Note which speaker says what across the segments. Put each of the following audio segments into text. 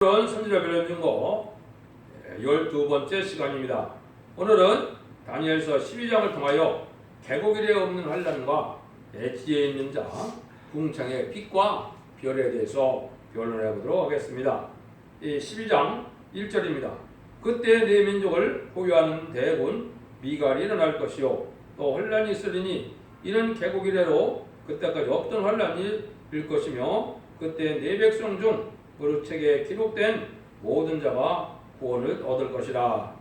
Speaker 1: 오늘은 선지자 변론중고 12번째 시간입니다. 오늘은 다니엘서 12장을 통하여 계곡 이래 없는 환란과 지혜 있는 자, 궁창의 빛과 별에 대해서 변론해 보도록 하겠습니다. 이 12장 1절입니다. 그때 내 민족을 보유하는 대군 미갈이 일어날 것이요 또 환란이 있으리니 이는 계곡 이래로 그때까지 없던 환란이 일 것이며 그때 내 백성 중 그 책에 기록된 모든 자가 구원을 얻을 것이라.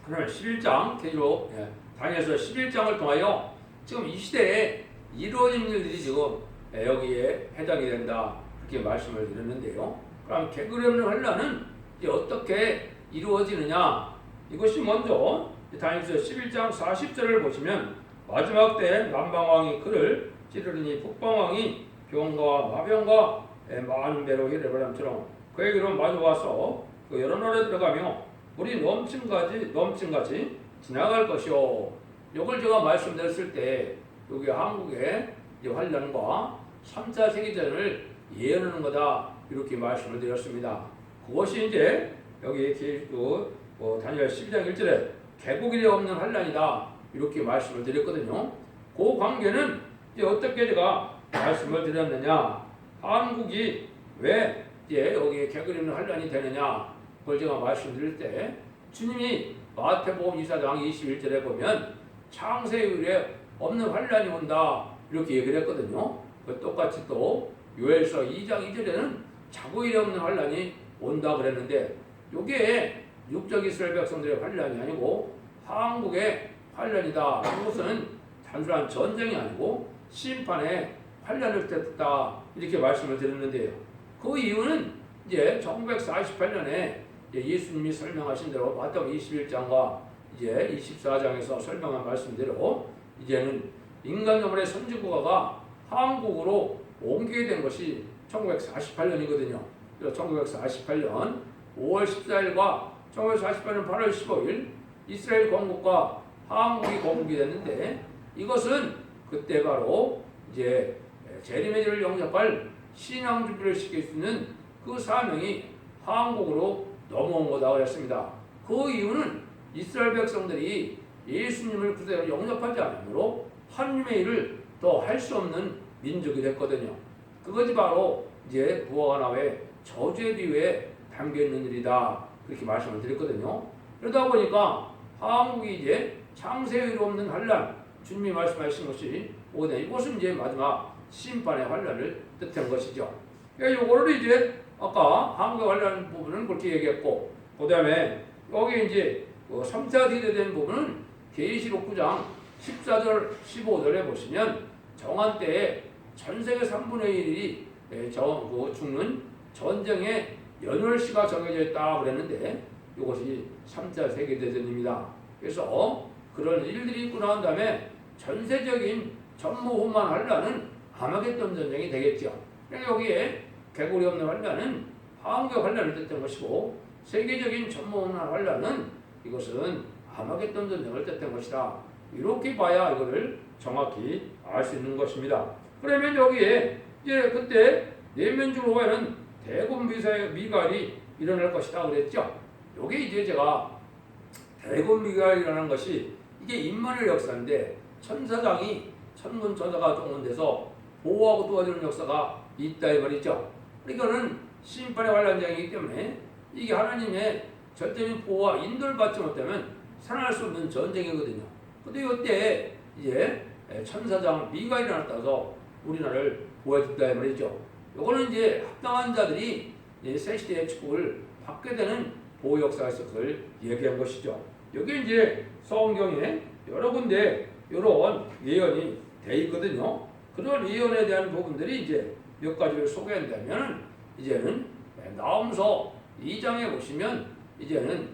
Speaker 1: 그러면 11장 계시록 다니엘서 11장을 통하여 지금 이 시대에 이루어진 일들이 지금 여기에 해당이 된다 그렇게 말씀을 드렸는데요. 그럼 계곡 없는 환란은 이제 어떻게 이루어지느냐? 이것이 먼저 다니엘서 11장 40절을 보시면 마지막 때 남방왕이 그를 찌르리니 북방왕이 병과 마병과 많은 배로 히레바람처럼 그에게로 마주와서 그 여러 나라에 들어가며 물이 넘침같이 지나갈 것이요. 이걸 제가 말씀드렸을 때 여기 한국의 환란과 3차 세계대전을 예언하는 거다 이렇게 말씀을 드렸습니다. 그것이 이제 여기 다니엘 12장 1절에 계곡이 없는 환란이다 이렇게 말씀을 드렸거든요. 그 관계는 이제 어떻게 제가 말씀을 드렸느냐? 한국이 왜 이제 여기 계곡이 없는 환란이 되느냐? 그걸 제가 말씀드릴 때 주님이 마태복음 2장 21절에 보면 창세 이후에 없는 환란이 온다 이렇게 얘기를 했거든요. 똑같이 또 요엘서 2장 2절에는 자고 일에 없는 환란이 온다 그랬는데 이게 육적 이스라엘 백성들의 환란이 아니고 한국의 환란이다. 이것은 단순한 전쟁이 아니고 심판의 환란을 뜻했다 이렇게 말씀을 드렸는데요. 그 이유는 이제 1948년에 예수님이 설명하신 대로 마태복음 21장과 이제 24장에서 설명한 말씀대로 이제는 인간 영혼의 선지국가가 한국으로 옮기게 된 것이 1948년이거든요. 그래서 1948년 5월 14일과 1948년 8월 15일 이스라엘 건국과 한국이 건국이 됐는데 이것은 그때 바로 이제 재림의 영접할 신앙 준비를 시킬 수 있는 그 사명이 한국으로 넘어온 거다 그랬습니다. 그 이유는 이스라엘 백성들이 예수님을 구세주로 영접하지 않으므로 하나님의 일을 더 할 수 없는 민족이 됐거든요. 그것이 바로 이제 부활 나의 저주의 비유에 담겨 있는 일이다 그렇게 말씀을 드렸거든요. 그러다 보니까 한국이 이제 창세의로 없는 환란 주님이 말씀하신 것이 오늘 이것은 이제 마지막 심판의 환란을 뜻한 것이죠. 그러니까 이거를 이제 아까 한국의 환란 부분은 그렇게 얘기했고, 그 다음에 여기 이제 3차 세계된 부분은 계시록 9장 14절 15절에 보시면 정한 때에 전 세계 3분의 1이 죽는 전쟁의 연월시가 정해져 있다 그랬는데 이것이 3차 세계대전입니다. 그래서 그런 일들이 있고 난 다음에 전세적인 전무후무한 환란은 아마겟돈 전쟁이 되겠죠. 그러니까 여기에 계곡이 없는 환란은 한국의 환란을 뜻한 것이고 세계적인 전무후무한 환란은 이것은 아마겟돈 전쟁을 뜻한 것이다. 이렇게 봐야 이거를 정확히 알 수 있는 것입니다. 그러면 여기에 이제 그때 내면적으로 보면 대군 미갈이 일어날 것이다 그랬죠. 여기 이제 제가 대군 미갈이 일어나는 것이 이게 임마누엘 역사인데 천사장이 천군 천사가 동원돼서 보호하고 도와주는 역사가 있다 이 말이죠. 이거는 심판의 환란장이기 때문에 이게 하나님의 절대적인 보호와 인도를 받지 못하면 살아날 수 없는 전쟁이거든요. 근데 이때 이제 천사장 미갈이 일어났다서 우리나라를 보호해줬다 이 말이죠. 이거는 이제 합당한 자들이 새 시대의 축복을 받게 되는 보호 역사가 있을 것을 얘기한 것이죠. 여기 이제 성경에 여러 군데 이런 예언이 돼 있거든요. 그런 예언에 대한 부분들이 이제 몇 가지를 소개한다면 이제는 나홈서 2장에 보시면 이제는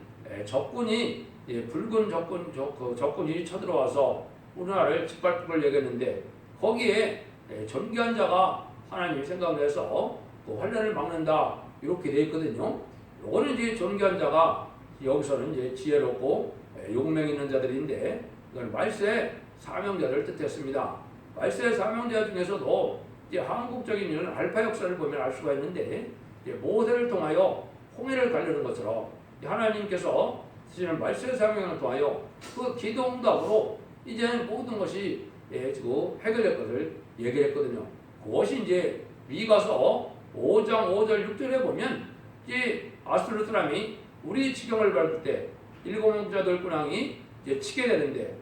Speaker 1: 적군이 붉은 적군이 쳐들어와서 우리나라를 짓밟을 걸 얘기했는데 거기에 존귀한 자가 하나님이 생각을 해서 그 환란을 막는다 이렇게 돼 있거든요. 요거는 이제 존귀한 자가 여기서는 이제 지혜롭고 용맹 있는 자들인데 이건 말세 사명자를 뜻했습니다. 말세 사명자 중에서도 이제 한국적인 이런 알파 역사를 보면 알 수가 있는데 모세를 통하여 홍해를 가르는 것처럼 하나님께서 쓰시는 말씀의 사명을 통하여 그 기도응답으로 이제는 모든 것이 지금 해결될 것을 얘기했거든요. 그것이 이제 미가서 5장 5절 6절에 보면 이제 아수르 사람이 우리 지경을 밟을 때 일곱 목자들 군왕이 이제 치게 되는데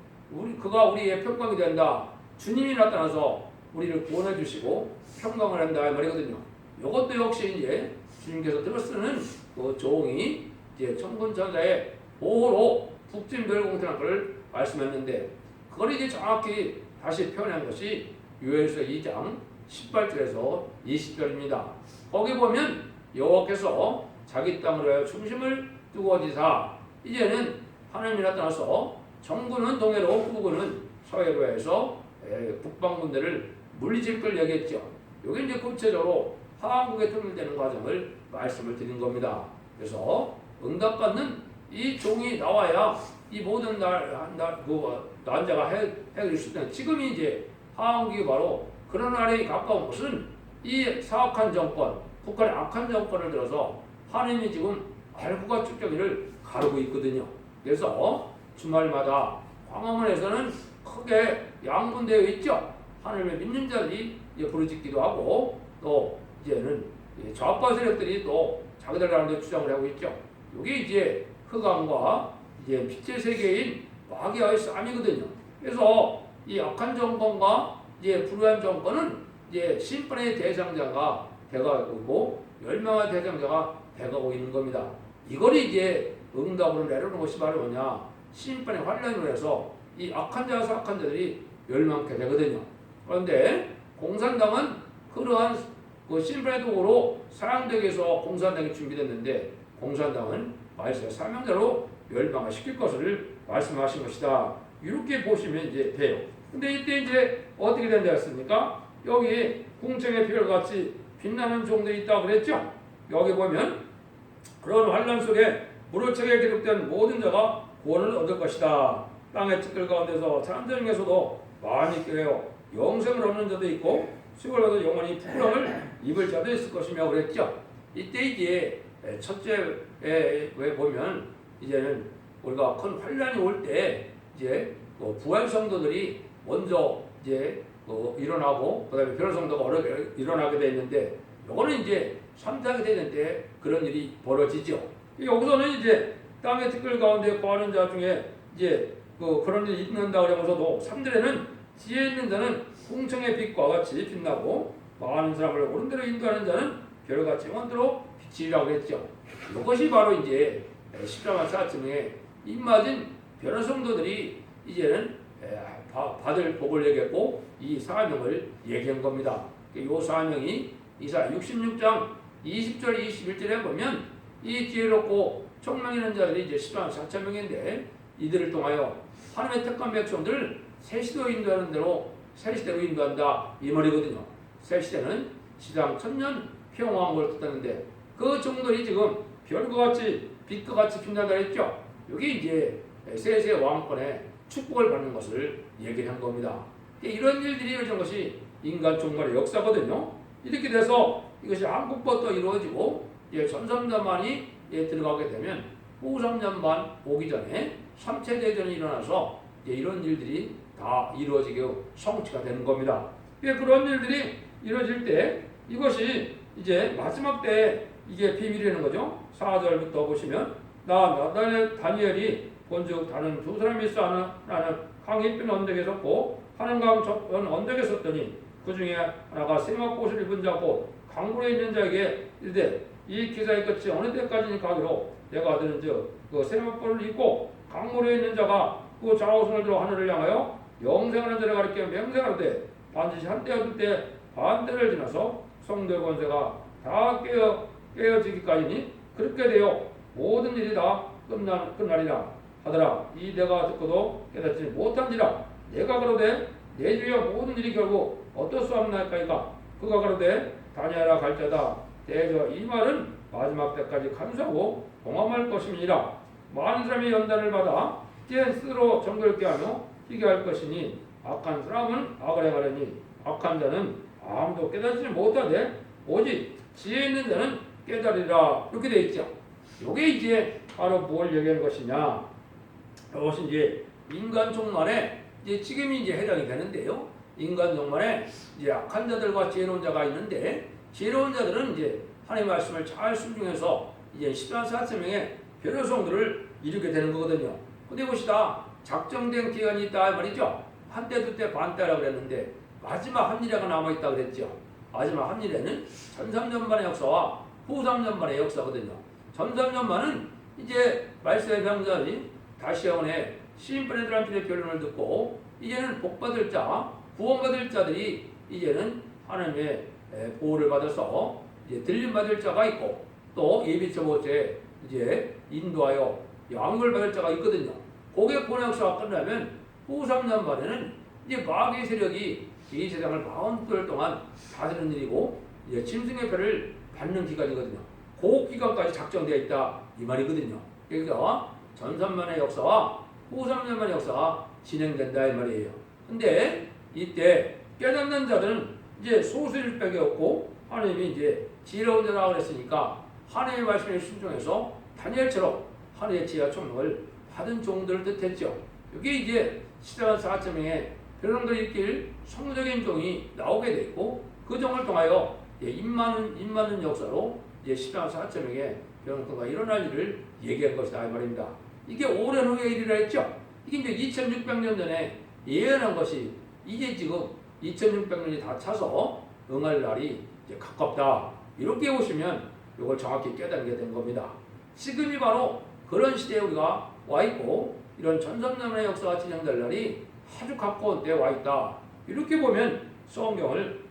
Speaker 1: 그가 우리의 평강이 된다. 주님이 나타나서 우리를 구원해 주시고 평강을 한다 이 말이거든요. 이것도 역시 이제 주님께서 들어쓰는 그 종이 이제 천군천사의 보호로 북진별공태라는 것을 말씀했는데 그걸 이제 정확히 다시 표현한 것이 요엘서 2장 18절에서 20절입니다. 거기 보면 여호와께서 자기 땅으로 하여 중심을 두고 지사 이제는 하나님이 나타나서 정부는 동해로 북부는 서해로 해서 북방군대를 물리칠 걸 얘기했죠. 이게 이제 구체적으로 한국에 통일되는 과정을 말씀을 드린 겁니다. 그래서 응답받는 이 종이 나와야 이 모든 난자가 해결될 수 있는 지금이 이제 한국이 바로 그런 날에 가까운 것은 이 사악한 정권, 북한의 악한 정권을 들어서 하나님이 지금 알고가 축적기를 가르고 있거든요. 그래서 주말마다 광화문에서는 크게 양분되어 있죠. 하나님을 믿는 자들이 부르짖기도 하고 또 이제는 좌파 세력들이 또 자기들 나름대로 주장을 하고 있죠. 이게 이제 흑암과 이제 빛의 세계인 마귀와의 싸움이거든요. 그래서 이 악한 정권과 이제 불의한 정권은 이제 심판의 대상자가 돼가고 멸망의 대상자가 돼가고 있는 겁니다. 이걸 이제 응답으로 내려놓는 것이 바로 뭐냐? 심판의 환란으로 해서 이 악한 자와 사악한 자들이 멸망케 되거든요. 그런데 공산당은 그러한 그 심판의 도구로 사용되기 위해서 공산당이 준비됐는데 공산당은 말씀의 사명자로 멸망을 시킬 것을 말씀하신 것이다. 이렇게 보시면 이제 돼요. 근데 이때 이제 어떻게 된다 했습니까? 여기 궁창의 별같이 빛나는 종들이 있다고 그랬죠? 여기 보면 그런 환란 속에 무료책에 기록된 모든 자가 구원을 얻을 것이다. 땅의 티끌 가운데서 사람들 중에서도 많이 끼어요. 영생을 얻는 자도 있고 수고를 영원히 부끄러움을 입을 자도 있을 것이며 그랬죠. 이때 이제 첫째에 보면 이제는 우리가 큰 환란이 올 때 이제 부활 성도들이 먼저 이제 일어나고 그다음에 변화 성도가 일어나게 돼 있는데 요거는 이제 3장이 되는데 그런 일이 벌어지죠. 여기서는 이제 땅의 티끌 가운데 거하는 자 중에 이제 그런 일이 있는다 그러면서도 3절에는 지혜 있는 자는 궁창의 빛과 같이 빛나고 많은 사람을 옳은 대로 인도하는 자는 별같이 원대로 빛이라고 했죠. 이것이 바로 이제 십자가 사층에 입맞은 변화 성도들이 이제는 받을 복을 얘기했고 이 사명을 얘기한 겁니다. 이 사명이 이사 66장 20절 21절에 보면 이 지혜롭고 총명 있는 자들이 이제 104,000명인데 이들을 통하여 하나님의 택한 백성들을 새 시대로 인도하는 대로 새 시대로 인도한다 이 말이거든요. 새 시대는 시장 천년 평화한 걸 뜻하는데 그 종들이 지금 별과 같이 빛과 같이 빛난다 했죠. 여기 이제 새 왕권의 축복을 받는 것을 얘기한 겁니다. 이런 일들이 이루어진 것이 인간 종말의 역사거든요. 이렇게 돼서 이것이 한국부터 이루어지고 전삼년만이 들어가게 되면 후삼년만 오기 전에 3차 대전이 일어나서 이런 일들이 다 이루어지게 성취가 되는 겁니다. 그런 일들이 이루어질 때 이것이 이제 마지막 때 이게 비밀이라는 거죠. 4절부터 보시면 다니엘이 본즉 다른 두 사람이 있어 나는 강이 핀 언덕에 섰고 하는 강 저편 언덕에 섰더니 그 중에 하나가 세마꽃을 입은 자고 강물에 있는 자에게 이르되 이 기사의 끝이 어느 때까지니 가기로 내가 들은즉 그 세마꽃을 입고 강물에 있는 자가 그 좌우손을 들어 하늘을 향하여 영생하는 자를 가리켜 맹세하되 반드시 한때 얻을 때 반때를 지나서 성도의 권세가 다 깨어지기까지니 그렇게 되어 모든 일이 다 끝나리라 하더라. 이 내가 듣고도 깨닫지 못한지라. 내가 그러되 내 주여 모든 일이 결국 어떻소함나이까이까. 그가 그러되 다니엘아 갈자다. 대저 이 말은 마지막 때까지 감수하고 공함할 것임이니라. 많은 사람이 연단을 받아 띠엔 스스로 정결케 하며 희게 할 것이니 악한 사람은 악을 행하려니 악한 자는 아무도 깨닫지 못하되 오직 지혜 있는 자는 깨달으라 이렇게 되어 있죠. 이게 이제 바로 뭘 얘기하는 것이냐? 이것은 이제 인간 종말에 이제 지금이 이제 해당이 되는데요. 인간 종말에 이제 악한 자들과 지혜로운 자가 있는데 지혜로운 자들은 이제 하나님의 말씀을 잘 순종해서 이제 14,4천명의 별효성들을 이루게 되는 거거든요. 근데 이것이 다 작정된 기간이 있다 말이죠. 한때 두때 반때라고 그랬는데 마지막 한일회가 남아있다 그랬죠. 마지막 한일회는 전 3년만의 역사와 후 3년만의 역사거든요. 전 3년만은 이제 말세의 병자들이 다시 영원에 시인분들한테 결론을 듣고 이제는 복받을 자, 구원받을 자들이 이제는 하나님의 보호를 받아서 이제 들림받을 자가 있고 또 예비처보제 이제 인도하여 양을 받을 자가 있거든요. 고개 본의 역사가 끝나면 후 3년 만에는 이제 마귀의 세력이 이 세상을 40달 동안 다스리는 일이고 이제 짐승의 표를 받는 기간이거든요. 그 기간까지 작정되어 있다 이 말이거든요. 그러니까 전 3년의 역사와 후 3년만의 역사가 진행된다 이 말이에요. 근데 이때 깨닫는 자들은 이제 소수일밖에 없고 하나님이 이제 지혜로운 자라고 그랬으니까 하나님의 말씀에 순종해서 다니엘처럼 하나님의 지혜와 총명을 받은 종들을 뜻했죠. 이게 이제 시대한 4천명의 별명들 일길 성적인 종이 나오게 됐고 그 종을 통하여 임많은 역사로 이제 시대한 4천명의 병통과 일어날 일을 얘기한 것이다 이 말입니다. 이게 오랜 후의 일이라 했죠. 이게 이제 2600년 전에 예언한 것이 이제 지금 2600년이 다 차서 응할 날이 이제 가깝다. 이렇게 보시면 이걸 정확히 깨닫게 된 겁니다. 지금이 바로 그런 시대에 우리가 와 있고 이런 전선남의 역사가 진행될 날이 아주 가까운 때에 와 있다. 이렇게 보면 성경을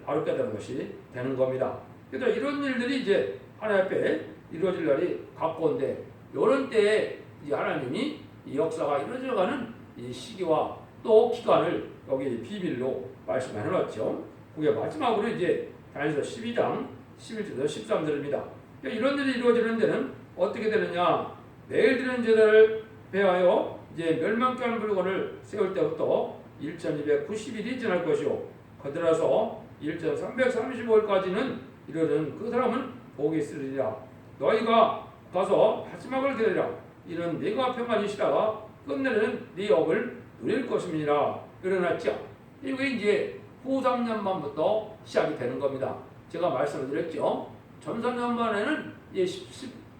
Speaker 1: 바로 깨달은 것이 되는 겁니다. 그래서 이런 일들이 이제 하나님 앞에 이루어질 날이 가까운데 이런 때에 이제 하나님이 이 역사가 이루어져가는 이 시기와 또 기간을 여기 비밀로 말씀해 놓았죠. 그게 마지막으로 이제 다니엘서 12장 11절에서 13절입니다. 이런 일이 이루어지는 데는 어떻게 되느냐? 매일 드리는 제단을 배하여 이제 멸망케 하는 물건을 세울 때부터 1290일이 지날 것이요. 거들어서 1335일까지는 이르는 그 사람은 복이 있으리라. 너희가 가서 마지막을 기다리라. 이는 네가 평안히 쉬다가 끝내는 네 업을 누릴 것입니다. 일어났죠. 이게 이제 후 3년만부터 시작이 되는 겁니다. 제가 말씀을 드렸죠. 전 3년만에는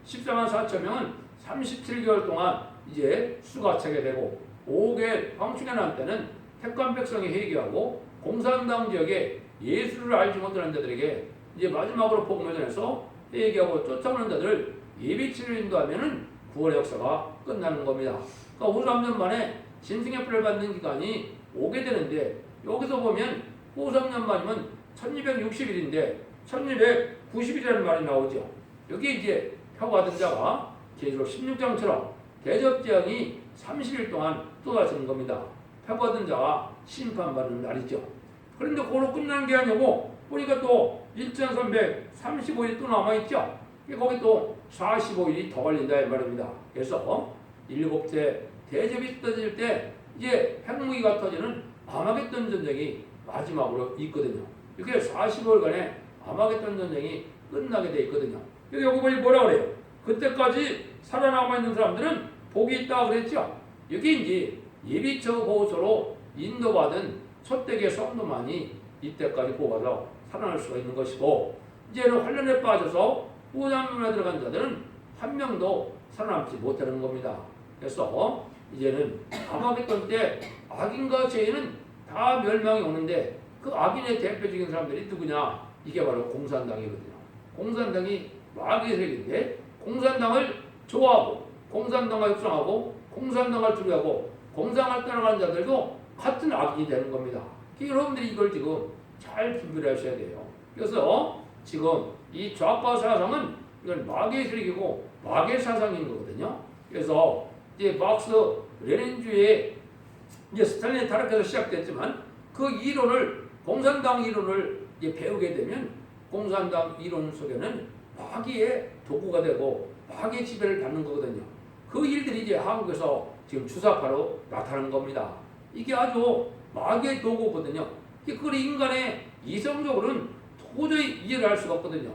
Speaker 1: 14만 4천 명은 37개월 동안 이제 수가 차게 되고 5개월 황충에 난 때는 택관 백성이 회개하고 공산당 지역에 예수를 알지 못하는 자들에게 이제 마지막으로 복음을 전해서 회개하고 쫓아오는 자들을 예비치를 인도하면은 9월의 역사가 끝나는 겁니다. 그러니까 후 3년 만에 짐승의 표를 받는 기간이 오게 되는데 여기서 보면 후 3년 만이면 1260일인데 1290일이라는 말이 나오죠. 여기 이제 표가 든 자가 계시록 16장처럼 대접재앙이 30일 동안 쏟아지는 겁니다. 표받은 자가 심판받는 날이죠. 그런데 그걸로 끝나는 게 아니고 보니까 또 1335일 또 남아있죠. 거기 또 45일이 더 걸린다 이 말입니다. 그래서 7대 대접이 터질 때 이제 핵무기가 터지는 아마겟돈 전쟁이 마지막으로 있거든요. 이렇게 45일간의 아마겟돈 전쟁이 끝나게 돼 있거든요. 여기 보니 뭐라 그래요? 그때까지 살아남아 있는 사람들은 복이 있다 그랬죠. 여기 이제 예비처 보호소로 인도받은 첫대기의 성도만이 이때까지 보호받아 살아날 수가 있는 것이고 이제는 환란에 빠져서 후장문에 들어간 자들은 한 명도 살아남지 못하는 겁니다. 그래서 이제는 아마겟돈 때 악인과 죄인은 다 멸망이 오는데 그 악인의 대표적인 사람들이 누구냐? 이게 바로 공산당이거든요. 공산당이 마귀의 세력인데 공산당을 좋아하고 공산당을 협상하고 공산당을 두려워하고 공산당을 따라가는 자들도 같은 악인이 되는 겁니다. 여러분들이 이걸 지금 잘 분별하셔야 돼요. 그래서 지금 이 좌파 사상은 이건 마귀의 세력이고 마귀의 사상인 거거든요. 그래서 이제 막스 레닌주의 이제 스탈린이 타락해서 시작됐지만 그 이론을 공산당 이론을 이제 배우게 되면 공산당 이론 속에는 마귀의 도구가 되고 마귀의 지배를 받는 거거든요. 그 일들이 이제 한국에서 지금 주사파로 나타나는 겁니다. 이게 아주 마귀의 도구거든요. 그걸 인간의 이성적으로는 도저히 이해를 할 수가 없거든요.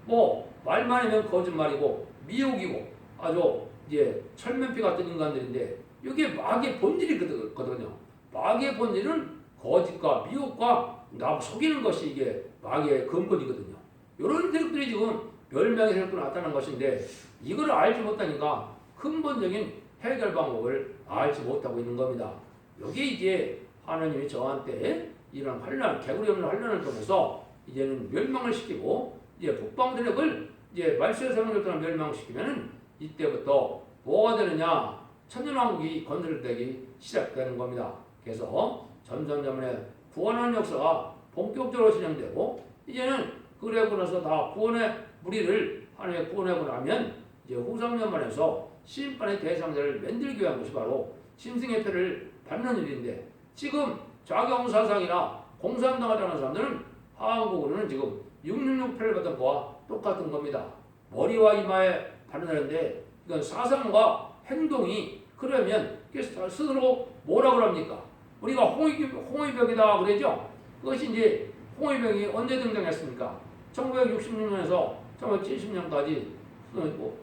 Speaker 1: 뭐 말만 하면 거짓말이고 미혹이고 아주 이제 철면피 같은 인간들인데 이게 마귀의 본질이거든요. 마귀의 본질은 거짓과 미혹과 나 속이는 것이 이게 마귀의 근본이거든요. 이런 세력들이 지금 멸망의 세력으로 나타난 것인데 이걸 알지 못하니까 근본적인 해결 방법을 알지 못하고 있는 겁니다. 여기 이제 하나님이 저한테 이런 환란, 개구리 없는 환란을 통해서 이제는 멸망을 시키고 이제 북방 세력을 이제 말세의 세력을 통해 멸망시키면은 이때부터 뭐가 되느냐? 천년왕국이 건설되기 시작되는 겁니다. 그래서 점점점에 구원하는 역사가 본격적으로 진행되고 이제는 그러고 나서 다 구원의 무리를 하나님의 구원하고 나면 이제 후상년만에서 심판의 대상자를 만들기 위한 것이 바로 짐승의 표를 받는 일인데 지금 좌경사상이나 공산당하자는 사람들은 한국으로는 지금 666 표를 받은 거와 똑같은 겁니다. 머리와 이마에 받는다는데 이건 사상과 행동이 그러면 스스로 뭐라고 합니까? 우리가 홍위병이다 그러죠? 그것이 이제 홍위병이 언제 등장했습니까? 1966년에서 1970년까지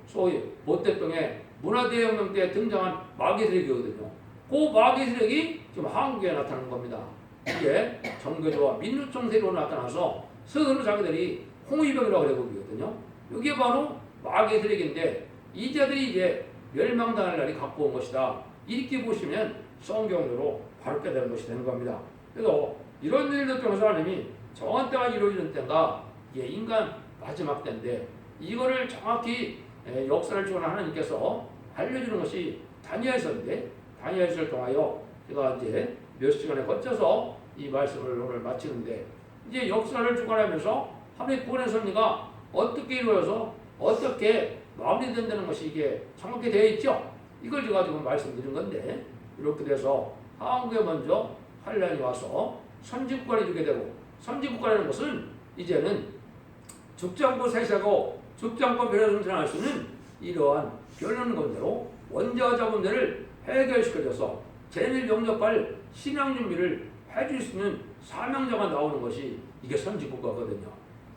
Speaker 1: 소위 모태병의 문화대혁명 때 등장한 마귀 세력이거든요. 그 마귀 세력이 지금 한국에 나타나는 겁니다. 이게 정교조와 민주청 세력으로 나타나서 스스로 자기들이 홍위병이라고 그러거든요. 이게 바로 마귀 세력인데 이자들이 이제 멸망당할 날이 갖고 온 것이다. 이렇게 보시면 성경으로 바로 깨달은 것이 되는 겁니다. 그래서 이런 일들 통해서 하나님이 정한 때가 이루어지는 때가 이게 인간 마지막 때인데 이거를 정확히 역사를 주는 하나님께서 알려주는 것이 다니엘서인데 다니엘서를 통하여 제가 이제 몇 시간에 거쳐서 이 말씀을 오늘 마치는데 이제 역사를 주관하면서 하나님의 구원의 섭리가 어떻게 이루어져서 어떻게 마무리된다는 것이 이게 정확히 되어 있죠. 이걸 제가 지금 말씀드린 건데 이렇게 돼서 한국에 먼저 환란이 와서 선진국가를 이루게 되고 선진국가라는 것은 이제는 죽지 않고 세시하고 죽지 않고 변화를 수 있는 이러한 변론권대로 원자와 자본들을 해결시켜줘서 재를 영접할 신앙 준비를 해줄 수 있는 사명자가 나오는 것이 이게 선진국가거든요.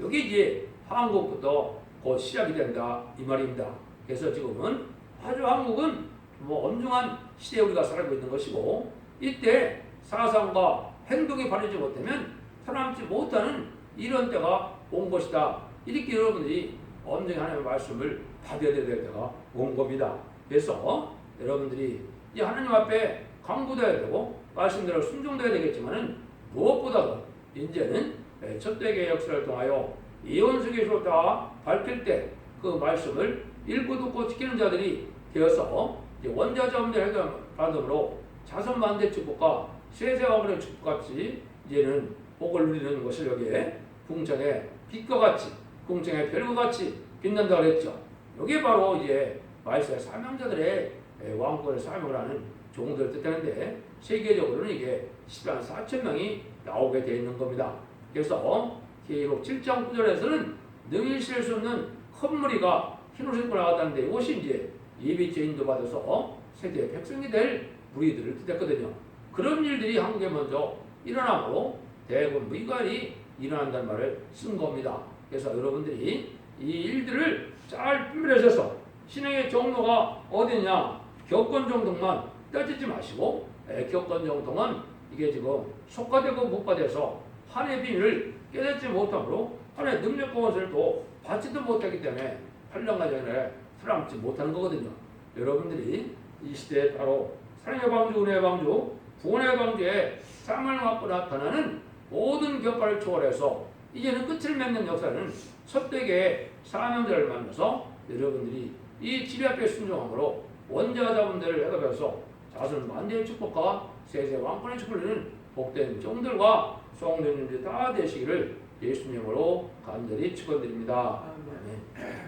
Speaker 1: 여기 이제 한국부터 곧 시작이 된다 이 말입니다. 그래서 지금은 아주 한국은 뭐 엄중한 시대에 우리가 살고 있는 것이고 이때 사상과 행동이 바르지 못하면 살아남지 못하는 이런 때가 온 것이다. 이렇게 여러분들이 엄중히 하나님의 말씀을 받아야 될 때가 온 겁니다. 그래서 여러분들이 이 하나님 앞에 강구되어야 되고 말씀대로 순종되어야 되겠지만은 무엇보다도 이제는 첫대계 역사를 통하여 예언서기에서 다 밝힐 때 그 말씀을 읽고 듣고 지키는 자들이 되어서 원자자원들 해결받음으로 자선만대 축복과 세세왕군의 축복같이 이제는 복을 누리는 것을 여기에 궁창의 빛과 같이 궁창의 별과 같이 빛난다고 그랬죠. 이게 바로 이제 말세의 사명자들의 왕권의 사명을 하는 종들을 뜻하는데 세계적으로는 이게 10만 4천 명이 나오게 되어 있는 겁니다. 그래서 기록 7장 9절에서는 능히 실을 수 없는 큰 무리가 흰옷을 입고 나갔다는데 이것이 이제 예비죄 인도받아서 세대의 백성이 될 무리들을 뜻했거든요. 그런 일들이 한국에 먼저 일어나므로 대부분 미갈이 일어난다는 말을 쓴 겁니다. 그래서 여러분들이 이 일들을 잘 분별하셔서 신앙의 정도가 어디냐 교권 정도만 따지지 마시고 교권 정도는 이게 지금 속가되고 못가돼서 하나님의 비밀을 깨닫지 못하므로 하나님의 능력과 원수를 또 받지도 못하기 때문에 8년간 전에 살아남지 못하는 거거든요. 여러분들이 이 시대에 바로 사랑의 방주, 은혜의 방주, 구원의 방주에 쌍을 갖고 나타나는 모든 격파를 초월해서 이제는 끝을 맺는 역사는 첫대계의 사명자를 만나서 여러분들이 이 지배 앞에 순종함으로 원자자분들을 해가면서 자손 만대의 축복과 세세 왕권의 축복을 누리는 복된 종들과 성도님들이 다 되시기를 예수님으로 간절히 축원드립니다. 아멘.